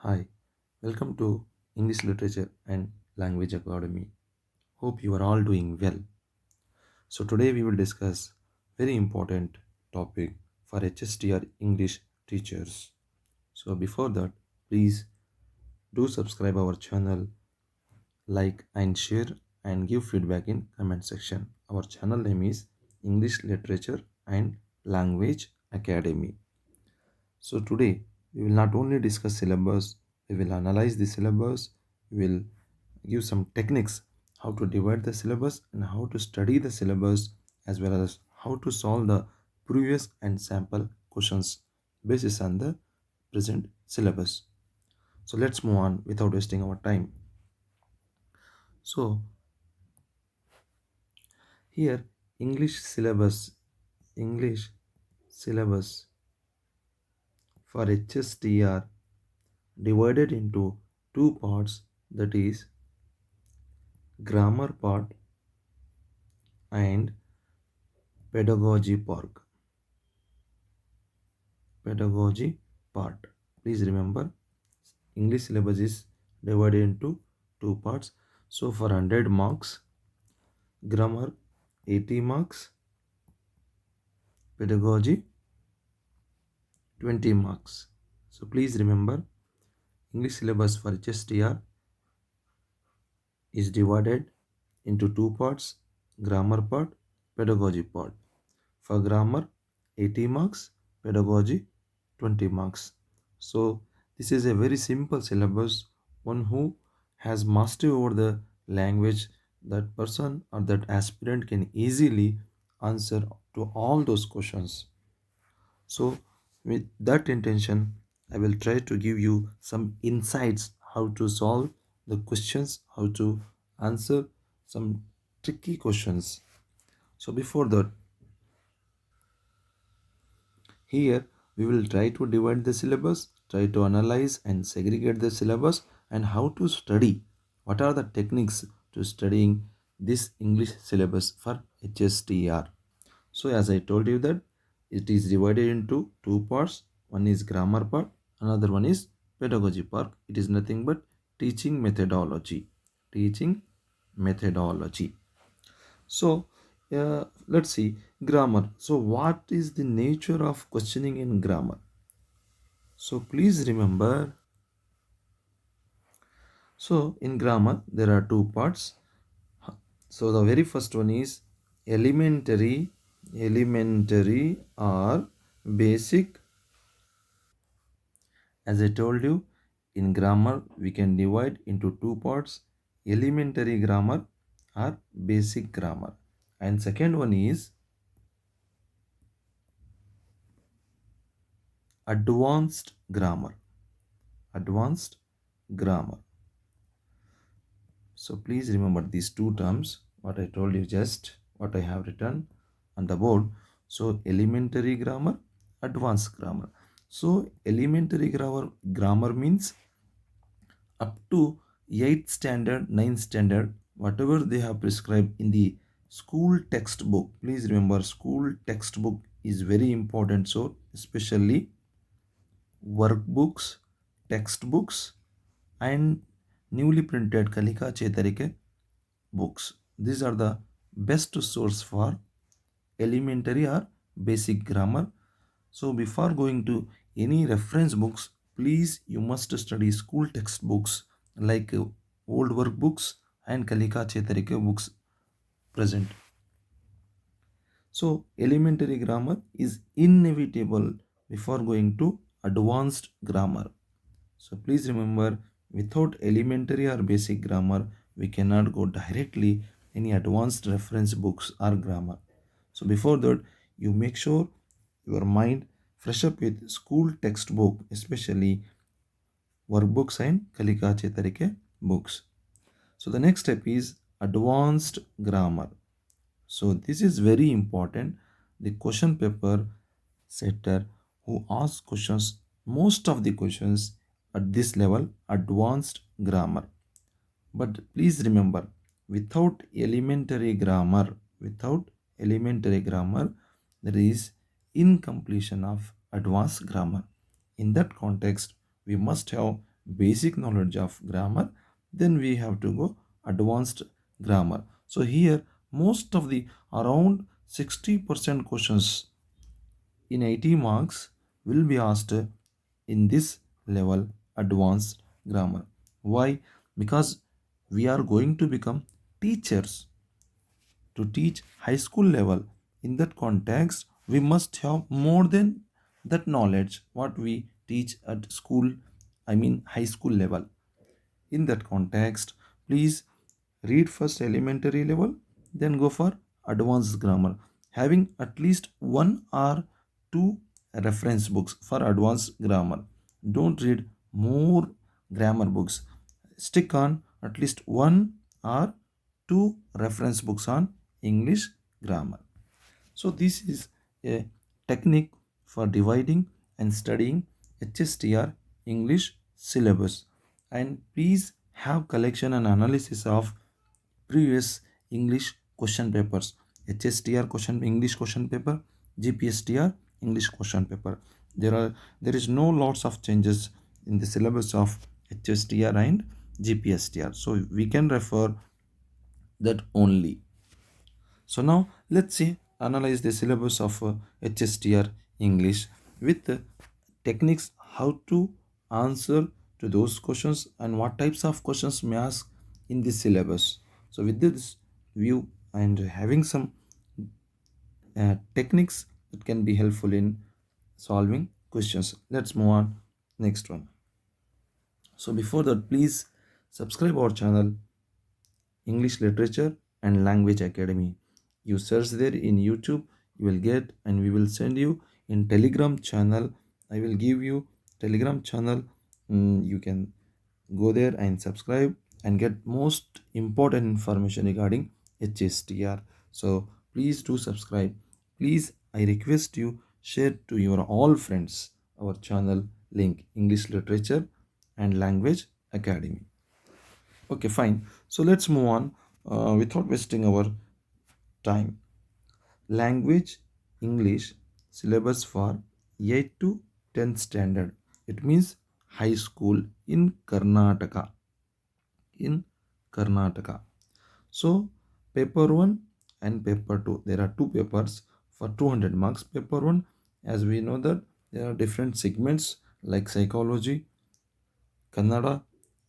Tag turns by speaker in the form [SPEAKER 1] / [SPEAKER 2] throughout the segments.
[SPEAKER 1] Hi, welcome to English Literature and Language Academy. Hope you are all doing well. So today we will discuss very important topic for HSTR English teachers. So before that, please do subscribe our channel, like and share and give feedback in comment section. Our channel name is English Literature and Language Academy. So today we will not only discuss syllabus, we will analyze the syllabus, we will give some techniques how to divide the syllabus and how to study the syllabus as well as how to solve the previous and sample questions based on the present syllabus. So let's move on without wasting our time. So here English syllabus for HSTR divided into two parts, that is grammar part and pedagogy pedagogy part. Please remember, English syllabus is divided into two parts. So for 100 marks, grammar 80 marks, pedagogy 20 marks. So please remember, English syllabus for HSTR is divided into two parts, grammar part, pedagogy part. For grammar 80 marks, pedagogy 20 marks. So this is a very simple syllabus. One who has mastery over the language, that person or that aspirant can easily answer to all those questions. So with that intention, I will try to give you some insights how to solve the questions, how to answer some tricky questions. So before that, here we will try to divide the syllabus, try to analyze and segregate the syllabus and how to study. What are the techniques to studying this English syllabus for HSTR? So as I told you that it is divided into two parts. One is grammar part, another one is pedagogy part. It is nothing but teaching methodology. Teaching methodology. So let's see grammar. So what is the nature of questioning in grammar? So please remember. So in grammar there are two parts. So the very first one is elementary or basic. As I told you, in grammar we can divide into two parts, elementary grammar or basic grammar. And second one is advanced grammar. Advanced grammar. So please remember these two terms, what I told you, just what I have written on the board. So elementary grammar, advanced grammar. So elementary grammar means up to 8th standard, 9th standard, whatever they have prescribed in the school textbook. Please remember, school textbook is very important. So especially workbooks, textbooks, and newly printed Kalika Chetarike books. These are the best source for elementary or basic grammar. So before going to any reference books, please you must study school textbooks like old workbooks and Kalika Chetarike books present. So elementary grammar is inevitable before going to advanced grammar. So please remember, without elementary or basic grammar, we cannot go directly any advanced reference books or grammar. So before that, you make sure your mind fresh up with school textbook, especially workbooks and Kalika Chetarike books. So the next step is advanced grammar. So this is very important. The question paper setter who asks questions, most of the questions at this level, advanced grammar. But please remember, without elementary grammar, there is incompletion of advanced grammar. In that context, we must have basic knowledge of grammar, then we have to go advanced grammar. So here most of the around 60% questions in 80 marks will be asked in this level advanced grammar. Why? Because we are going to become teachers to teach high school level. In that context, we must have more than that knowledge what we teach at school, I mean high school level. In that context, please read first elementary level, then go for advanced grammar, having at least one or two reference books for advanced grammar. Don't read more grammar books. Stick on at least one or two reference books on English grammar. So this is a technique for dividing and studying HSTR English syllabus. And please have collection and analysis of previous English question papers. HSTR question English question paper, GPSTR English question paper. There is no lots of changes in the syllabus of HSTR and GPSTR. So we can refer that only. So now let's see analyze the syllabus of HSTR English with techniques how to answer to those questions and what types of questions may ask in this syllabus. So with this view and having some techniques that can be helpful in solving questions. Let's move on next one. So before that, please subscribe our channel English Literature and Language Academy. You search there in YouTube, you will get, and we will send you in Telegram channel. I will give you Telegram channel. You can go there and subscribe and get most important information regarding HSTR. So please do subscribe. Please, I request you share to your all friends our channel link English Literature and Language Academy. Okay, fine. So let's move on without wasting our time. Language English syllabus for 8 to 10th standard. It means high school in Karnataka. In Karnataka. So paper 1 and paper 2. There are two papers for 200 marks. Paper 1, as we know that there are different segments like psychology, Kannada,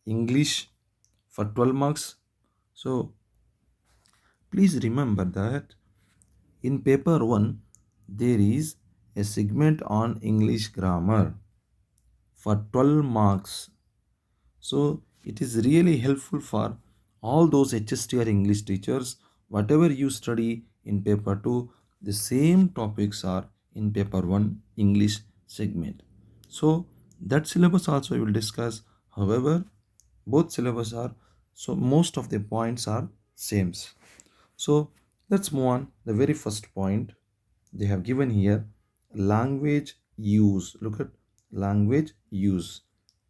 [SPEAKER 1] English for 12 marks. So please remember that in paper 1 there is a segment on English grammar for 12 marks. So it is really helpful for all those HSTR English teachers. Whatever you study in paper 2, the same topics are in paper 1 English segment. So that syllabus also we will discuss. However, both syllabus are, so most of the points are same. So let's move on. The very first point they have given here, language use. Look at language use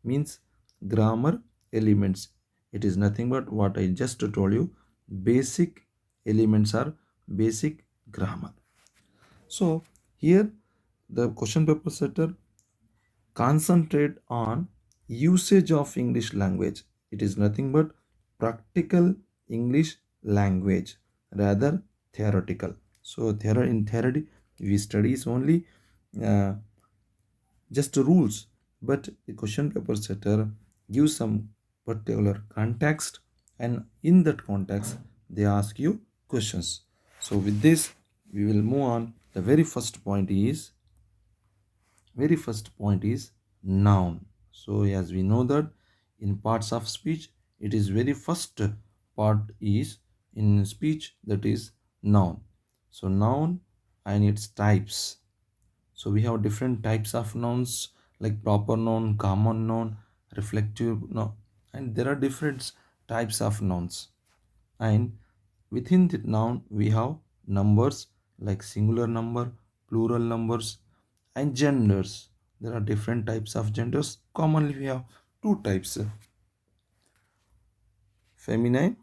[SPEAKER 1] means grammar elements. It is nothing but what I just told you. Basic elements are basic grammar. So here the question paper setter concentrate on usage of English language. It is nothing but practical English language rather theoretical. So in theory we studies only uh, just rules, but the question paper setter gives some particular context, and in that context they ask you questions. So with this we will move on. The very first point is noun. So as we know that in parts of speech, it is very first part is in speech, that is noun. So noun and its types. So we have different types of nouns like proper noun, common noun, reflective noun, and there are different types of nouns. And within the noun we have numbers like singular number, plural numbers, and genders. There are different types of genders. Commonly we have two types, feminine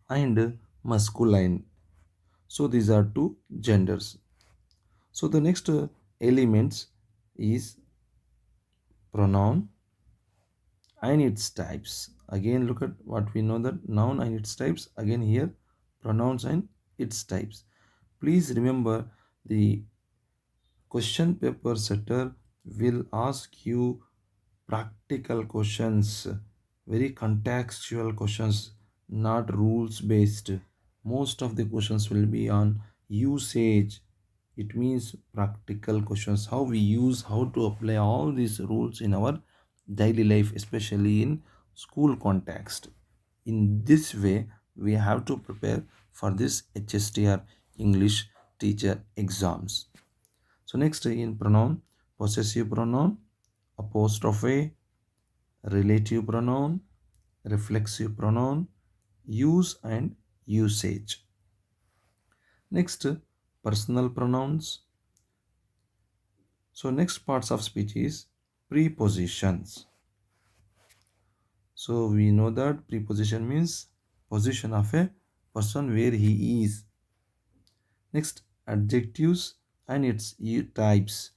[SPEAKER 1] and masculine. So these are two genders. So the next elements is pronoun and its types. Again, look at what we know, that noun and its types. Again here, pronouns and its types. Please remember, the question paper setter will ask you practical questions, very contextual questions, not rules based. Most of the questions will be on usage. It means practical questions, how we use, how to apply all these rules in our daily life, especially in school context. In this way, we have to prepare for this HSTR English teacher exams. So next, in pronoun, possessive pronoun, apostrophe, relative pronoun, reflexive pronoun, use and usage. Next, personal pronouns. So next parts of speech is prepositions. So we know that preposition means position of a person where he is. Next, adjectives and its types.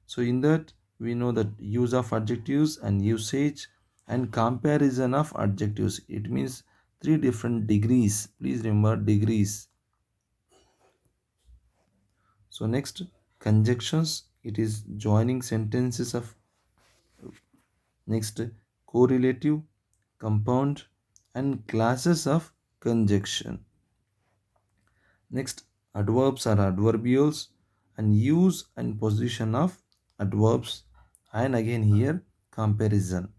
[SPEAKER 1] So in that, we know that use of adjectives and usage and comparison of adjectives. It means three different degrees. Please remember degrees. So next, conjunctions. It is joining sentences of. Next, correlative, compound and classes of conjunction. Next, adverbs are adverbials and use and position of adverbs, and again here comparison.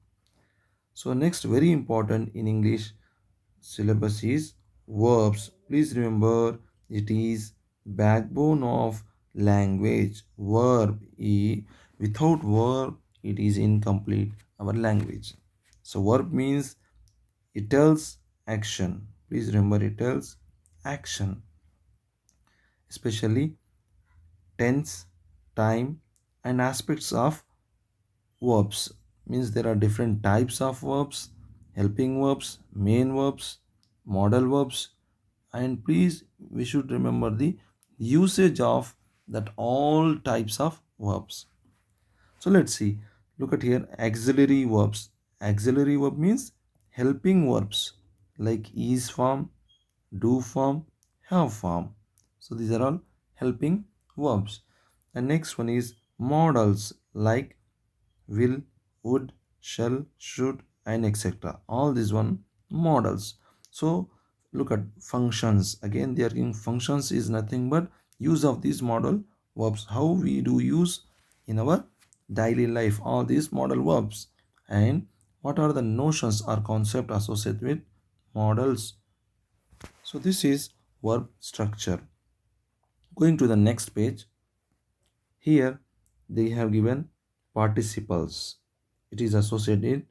[SPEAKER 1] So next, very important in English syllabus is verbs. Please remember, it is backbone of language. Without verb it is incomplete our language. So verb means it tells action. Please remember, it tells action, especially tense, time and aspects of verbs. Means there are different types of verbs: helping verbs, main verbs, modal verbs, and please, we should remember the usage of that all types of verbs. So let's see, look at here, auxiliary verbs. Auxiliary verb means helping verbs like is form, do form, have form. So these are all helping verbs. And next one is modals like will, would, shall, should, and etc. All these one models. So look at functions. Again, they are in functions is nothing but use of these model verbs. How we do use in our daily life all these model verbs, and what are the notions or concept associated with models. So this is verb structure. Going to the next page, here they have given participles. It is associated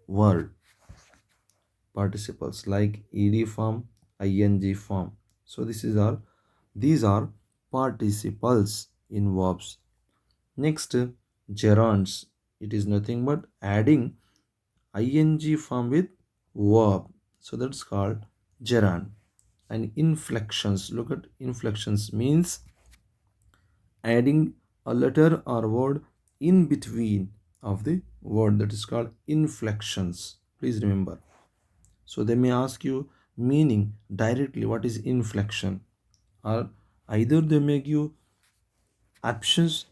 [SPEAKER 1] word participles like ed form, ing form. So these are participles in verbs. Next, gerunds. It is nothing but adding ing form with verb. So that's called gerund. And inflections. Look at inflections means adding a letter or word in between of the word, that is called inflections. Please remember. So they may ask you meaning directly, what is inflection, or either they make you options,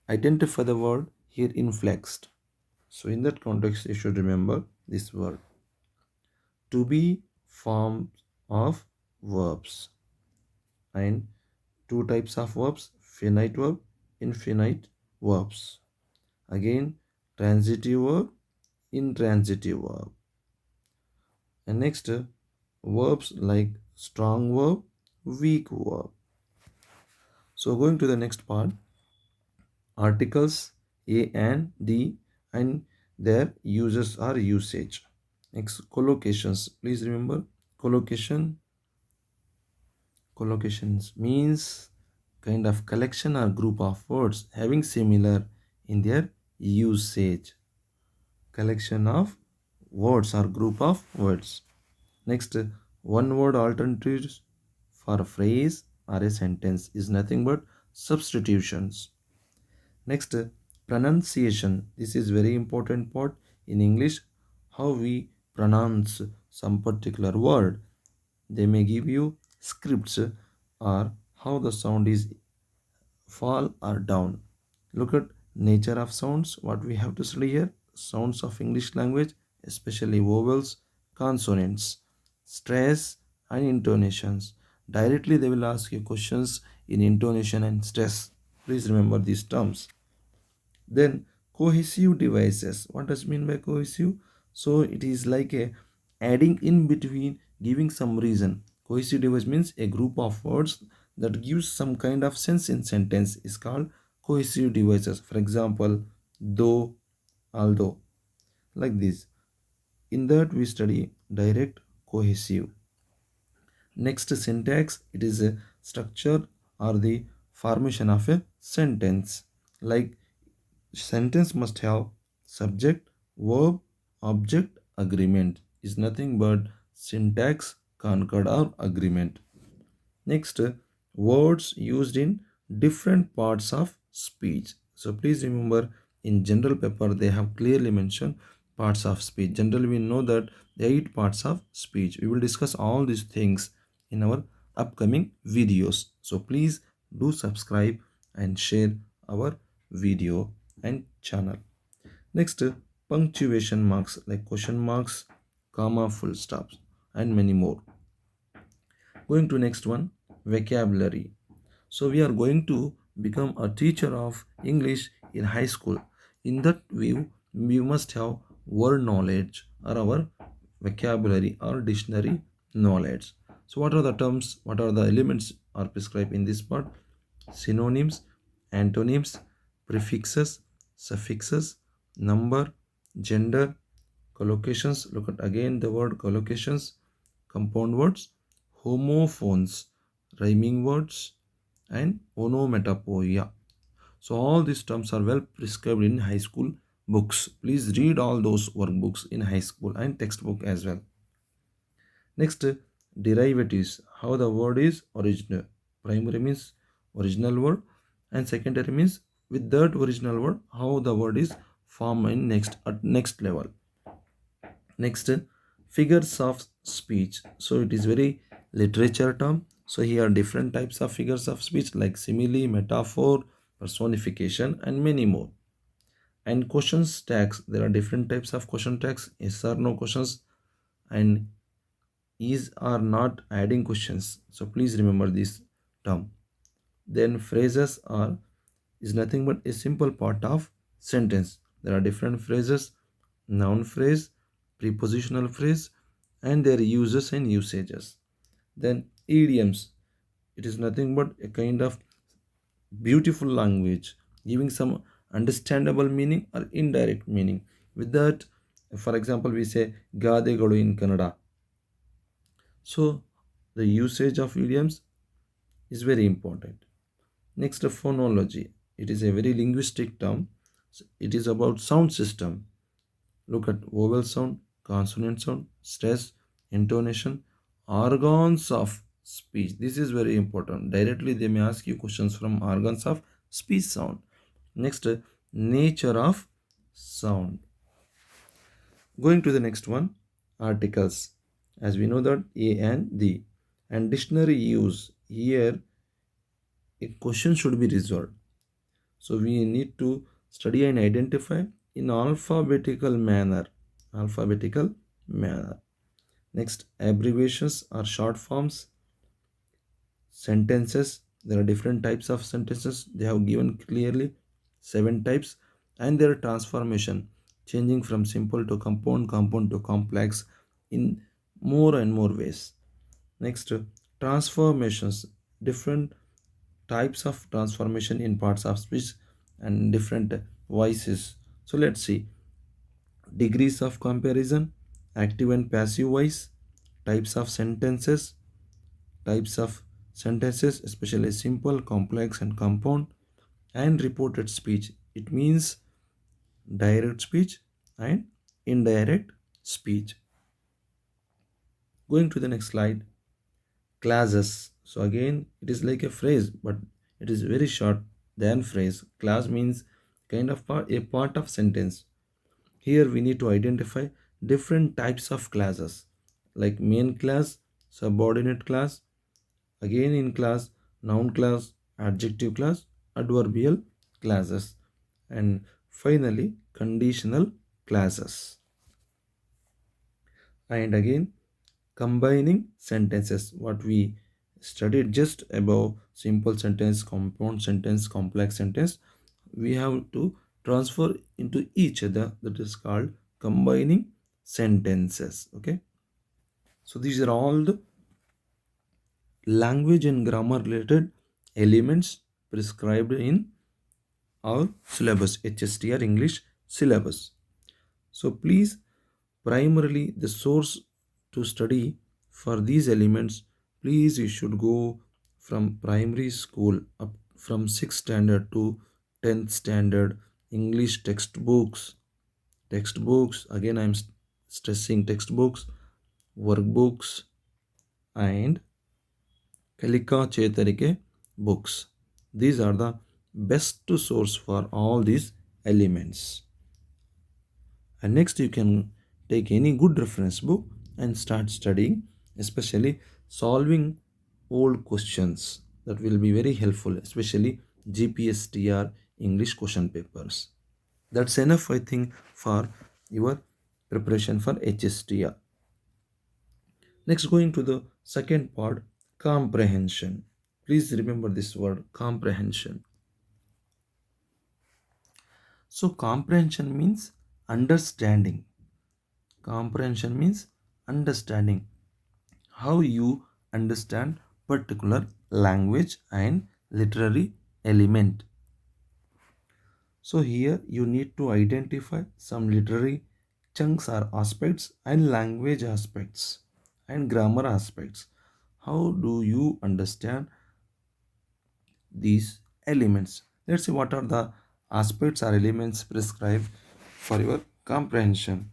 [SPEAKER 1] identify the word here inflexed. So in that context, you should remember this word. To be forms of verbs, and two types of verbs: finite verb, infinite verbs. Again, transitive verb, intransitive verb. And next, verbs like strong verb, weak verb. So going to the next part, articles a and d and their uses or usage. Next, collocations. Please remember, collocations means kind of collection or group of words having similar in their usage. Collection of words or group of words. Next, one word alternatives for a phrase or a sentence is nothing but substitutions. Next, Pronunciation, this is very important part in English, how we pronounce some particular word. They may give you scripts or how the sound is fall or down. Look at nature of sounds. What we have to study here: sounds of English language, especially vowels, consonants, stress, and intonations. Directly, they will ask you questions in intonation and stress. Please remember these terms. Then cohesive devices. What does mean by cohesive? So it is like a adding in between, giving some reason. Cohesive device means a group of words that gives some kind of sense in sentence is called cohesive devices. For example, though, although, like this. In that we study direct, cohesive. Next, syntax. It is a structure or the formation of a sentence. Like sentence must have subject, verb, object, agreement. Is nothing but syntax, concord or agreement. Next, words used in different parts of speech. So please remember, in general paper they have clearly mentioned parts of speech. Generally we know that 8 parts of speech. We will discuss all these things in our upcoming videos. So please do subscribe and share our video and channel. Next, punctuation marks like question marks, comma, full stops, and many more. Going to next one, vocabulary. So we are going to become a teacher of English in high school. In that view, we must have word knowledge or our vocabulary or dictionary knowledge. So what are the terms, what are the elements are prescribed in this part? Synonyms, antonyms, prefixes, suffixes, number, gender, collocations. Look at again the word collocations, compound words, homophones, rhyming words, and onomatopoeia. So all these terms are well prescribed in high school books. Please read all those workbooks in high school and textbook as well. Next, derivatives. How the word is original. Primary means original word, and secondary means with that original word how the word is formed in next level. Next, figures of speech. So it is very literature term. So here are different types of figures of speech like simile, metaphor, personification, and many more. And questions tags. There are different types of question tags: yes or no questions, and is or not adding questions. So please remember this term. Then phrases are is nothing but a simple part of sentence. There are different phrases: noun phrase, prepositional phrase, and their uses and usages. Then idioms. It is nothing but a kind of beautiful language giving some understandable meaning or indirect meaning. With that, for example, we say gadegalu in Kannada. So the usage of idioms is very important. Next, phonology. It is a very linguistic term. It is about sound system. Look at vowel sound, consonant sound, stress, intonation, organs of speech. This is very important. Directly they may ask you questions from organs of speech sound. Next, nature of sound. Going to the next one, articles. As we know that a and the, and dictionary use. Here a question should be resolved. So we need to study and identify in alphabetical manner. Alphabetical manner. Next, abbreviations or short forms. Sentences. There are different types of sentences. They have given clearly 7 types, and their transformation, changing from simple to compound, compound to complex in more and more ways. Next, transformations. Different types of transformation in parts of speech and different voices. So let's see: degrees of comparison, active and passive voice, types of sentences, especially simple, complex, and compound, and reported speech. It means direct speech and indirect speech. Going to the next slide, classes. So again, it is like a phrase, but it is very short than phrase. Class means kind of a part of sentence. Here we need to identify different types of classes like main class, subordinate class, again in class, noun class, adjective class, adverbial classes, and finally conditional classes. And again, combining sentences, what we studied just above, simple sentence, compound sentence, complex sentence, we have to transfer into each other, that is called combining sentences. Okay, so these are all the language and grammar related elements prescribed in our syllabus, HSTR English syllabus. So please, primarily the source to study for these elements, please you should go from primary school up from 6th standard to 10th standard English textbooks, again I'm stressing textbooks, workbooks, and Kalika Chetarike books. These are the best source for all these elements. And next you can take any good reference book and start studying, especially solving old questions. That will be very helpful, especially GPSTR English question papers. That's enough, I think, for your preparation for HSTR. Next, going to the second part, comprehension. Please remember this word, comprehension. So, comprehension means understanding. Comprehension means understanding how you understand particular language and literary element. So here you need to identify some literary chunks or aspects and language aspects and grammar aspects. How do you understand these elements? Let's see what are the aspects or elements prescribed for your comprehension.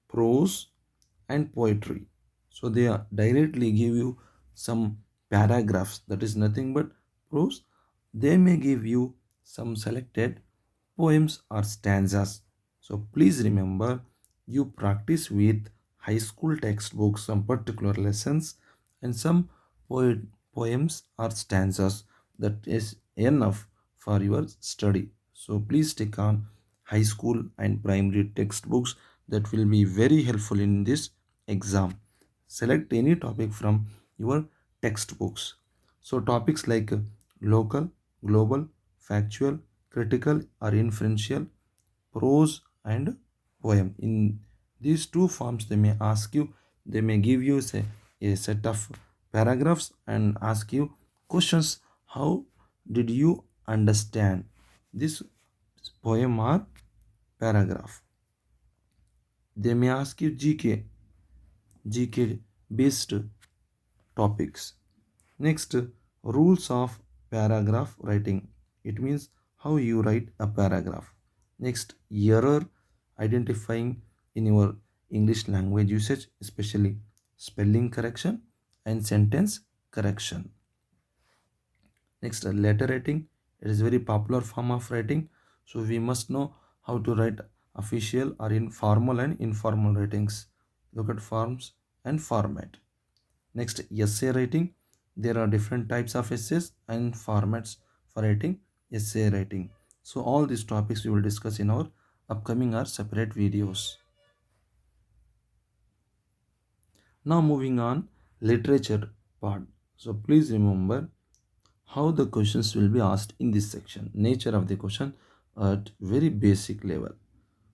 [SPEAKER 1] Prose and poetry. So they are directly give you some paragraphs, that is nothing but prose. They may give you some selected poems or stanzas. So please remember, you practice with high school textbooks some particular lessons and some poet poems or stanzas, that is enough for your study. So please take on high school and primary textbooks, that will be very helpful in this exam. Select any topic from your textbooks. So topics like local, global, factual, critical or inferential, prose and poem. In these two forms they may ask you, they may give you say a set of paragraphs and ask you questions. How did you understand this poem or paragraph? They may ask you GK based topics. Next, rules of paragraph writing. It means how you write a paragraph. Next, error identifying in your English language usage, especially spelling correction and sentence correction. Next, letter writing. It is very popular form of writing. So we must know how to write official or in formal and informal writings. Look at forms and format. Next, essay writing. There are different types of essays and formats for writing essay writing. So all these topics we will discuss in our upcoming or separate videos. Now moving on, literature part. So please remember how the questions will be asked in this section. Nature of the question at very basic level.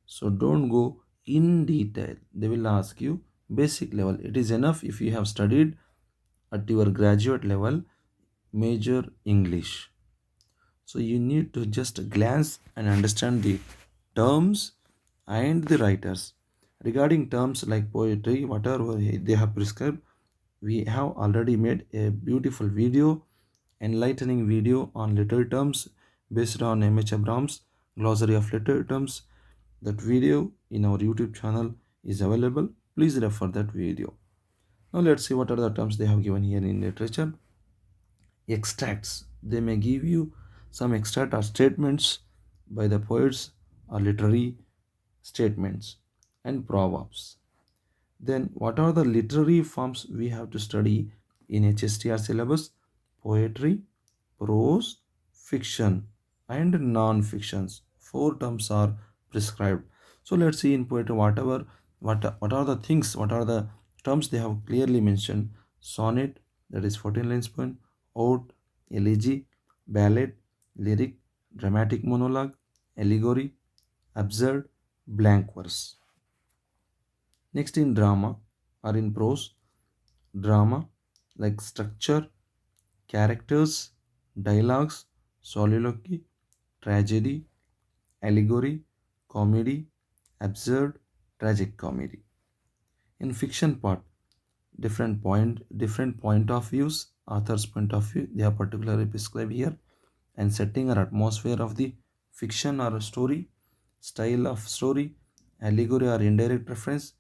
[SPEAKER 1] So don't go in detail. They will ask you basic level. It is enough if you have studied at your graduate level major English. So you need to just glance and understand the terms and the writers. Regarding terms like poetry, whatever they have prescribed, we have already made a beautiful video, enlightening video on literary terms based on M.H. Abrams' glossary of literary terms. That video in our YouTube channel is available. Please refer that video. Now let's see what are the terms they have given here in literature. Extracts. They may give you Some extract are statements by the poets or literary statements and proverbs. Then, what are the literary forms we have to study in HSTR syllabus? Poetry, prose, fiction, and non-fictions. Four terms are prescribed. So let's see in poetry what are the things, what are the terms they have clearly mentioned. Sonnet, that is 14 lines poem, ode, elegy, ballad, lyric, dramatic monologue, allegory, absurd, blank verse. Next, in drama or in prose, drama like structure, characters, dialogues, soliloquy, tragedy, allegory, comedy, absurd, tragic comedy. In fiction part, different point of views, author's point of view, they are particularly prescribed here, and setting or atmosphere of the fiction or a story, style of story, allegory or indirect reference,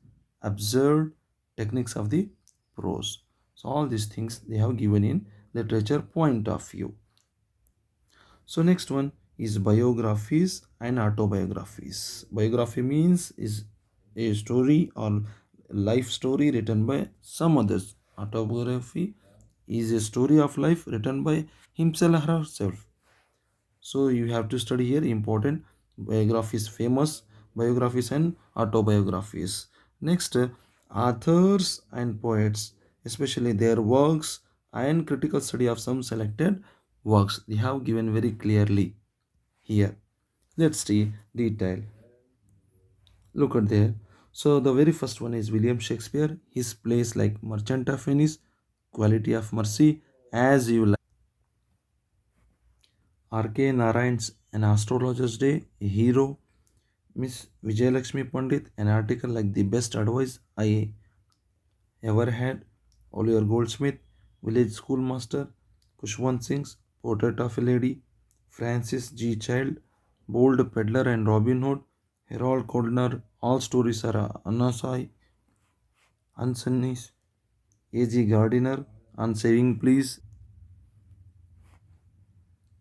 [SPEAKER 1] absurd, techniques of the prose. So all these things they have given in literature point of view. So next one is biographies and autobiographies. Biography means is a story or life story written by some others. Autobiography is a story of life written by himself or herself. So you have to study here important biographies, famous biographies and autobiographies. Next, authors and poets, especially their works and critical study of some selected works. They have given very clearly here. Let's see detail. Look at there. So the very first one is William Shakespeare. His plays like Merchant of Venice, Quality of Mercy, As You Like. R.K. Narayan's An Astrologer's Day, a hero. Miss Vijayalakshmi Pandit, an article like the best advice I ever had. Oliver Goldsmith, Village Schoolmaster. Kushwant Singh's Portrait of a Lady. Francis G. Child, Bold Peddler and Robin Hood. Harold Cordner, All Stories Are Anasai. Ansonis, A.G. Gardiner, On Saving Please.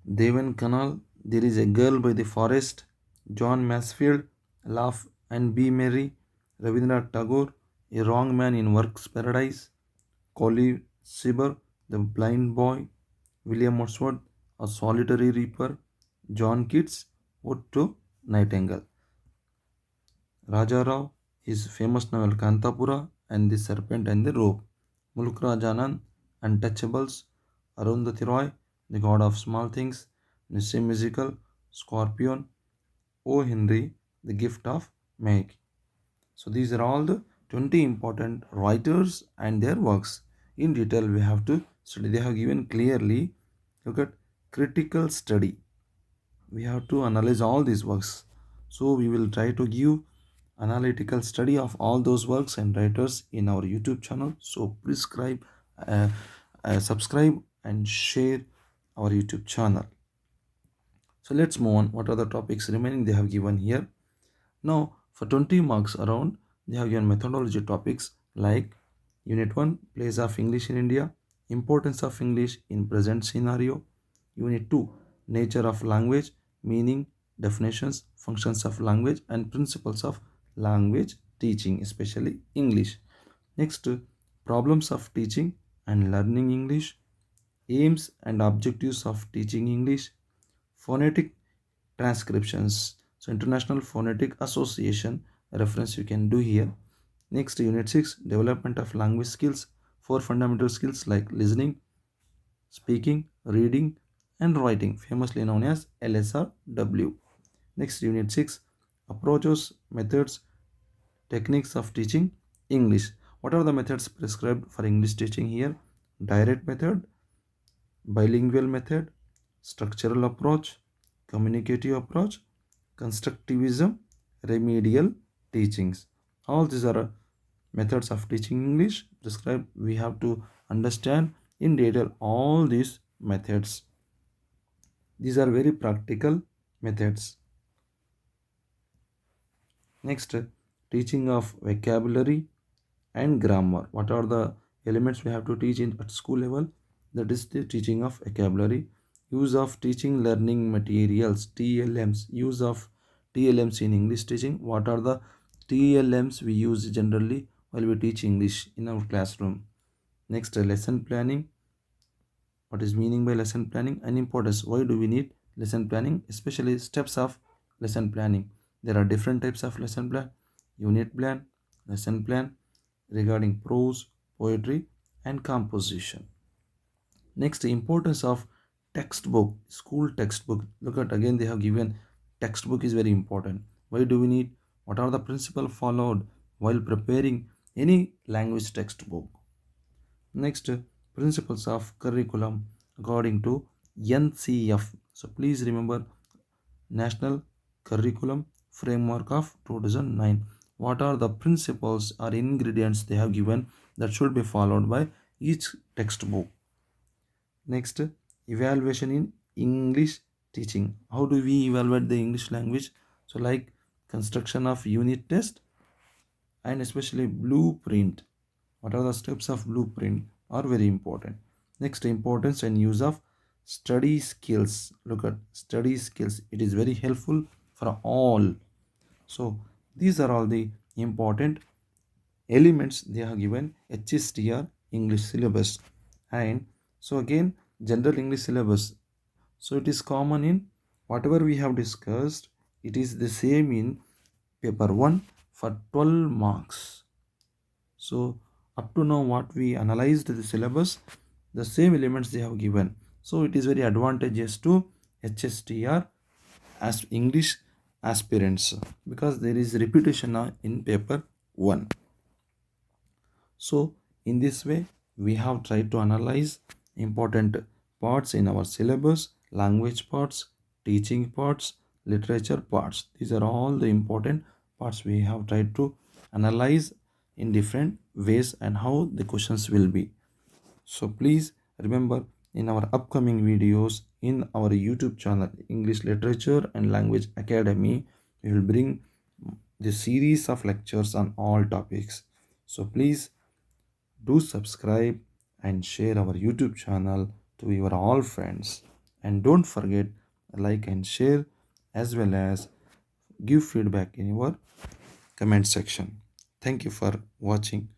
[SPEAKER 1] Devan Canal, There is a Girl by the Forest, John Masefield, Laugh and Be Merry, Rabindranath Tagore, A Wrong Man in Work's Paradise, Collie Sibber, The Blind Boy, William Wordsworth, A Solitary Reaper, John Keats, Ode to Nightingale. Raja Rao, his famous novel Kantapura and the Serpent and the Rope, Mulk Raj Anand, Untouchables, Arundhati Roy, The God of Small Things, Nissay Musical, Scorpion, O. Henry, The Gift of Meg. So these are all the 20 important writers and their works. In detail, we have to study. They have given clearly. Look at critical study. We have to analyze all these works. So we will try to give analytical study of all those works and writers in our YouTube channel. So please subscribe and share our YouTube channel. So let's move on. What are the topics remaining they have given here? Now for 20 marks around, they have given methodology topics like Unit 1, Place of English in India, Importance of English in Present Scenario. Unit 2, Nature of Language, Meaning, Definitions, Functions of Language and Principles of Language Teaching, especially English. Next, Problems of Teaching and Learning English, Aims and Objectives of Teaching English, Phonetic transcriptions. So International Phonetic Association reference you can do here. Next, Unit 6, Development of Language Skills, 4 fundamental skills like listening, speaking, reading and writing, famously known as LSRW. Next, Unit 6, Approaches, Methods, Techniques of Teaching English. What are the methods prescribed for English teaching here? Direct method, bilingual method, structural approach, communicative approach, constructivism, remedial teachings. All these are methods of teaching English prescribed. We have to understand in detail all these methods. These are very practical methods. Next, teaching of vocabulary and grammar. What are the elements we have to teach in at school level? That is the teaching of vocabulary. Use of teaching learning materials, TLMs. Use of TLMs in English teaching. What are the TLMs we use generally while we teach English in our classroom? Next, lesson planning. What is meaning by lesson planning and importance? Why do we need lesson planning? Especially steps of lesson planning. There are different types of lesson plan: unit plan, lesson plan, regarding prose, poetry, and composition. Next, importance of textbook, school textbook. Look at again, they have given textbook is very important. Why do we need? What are the principles followed while preparing any language textbook? Next, principles of curriculum according to NCF. So please remember National Curriculum Framework of 2009. What are the principles or ingredients they have given that should be followed by each textbook? Next, evaluation in English teaching. How do we evaluate the English language? So like construction of unit test and especially blueprint. What are the steps of blueprint are very important. Next, importance and use of study skills. Look at study skills. It is very helpful for all. So these are all the important elements they have given HSTR English syllabus. And so again, general English syllabus. So it is common in whatever we have discussed. It is the same in paper 1 for 12 marks. So up to now what we analyzed the syllabus, the same elements they have given. So it is very advantageous to HSTR as English aspirants because there is repetition in paper 1. So in this way we have tried to analyze important parts in our syllabus: language parts, teaching parts, literature parts. These are all the important parts we have tried to analyze in different ways and how the questions will be. So please remember, in our upcoming videos in our YouTube channel English Literature and Language Academy, we will bring the series of lectures on all topics. So please do subscribe and share our YouTube channel to your all friends, and don't forget like and share as well as give feedback in your comment section. Thank you for watching.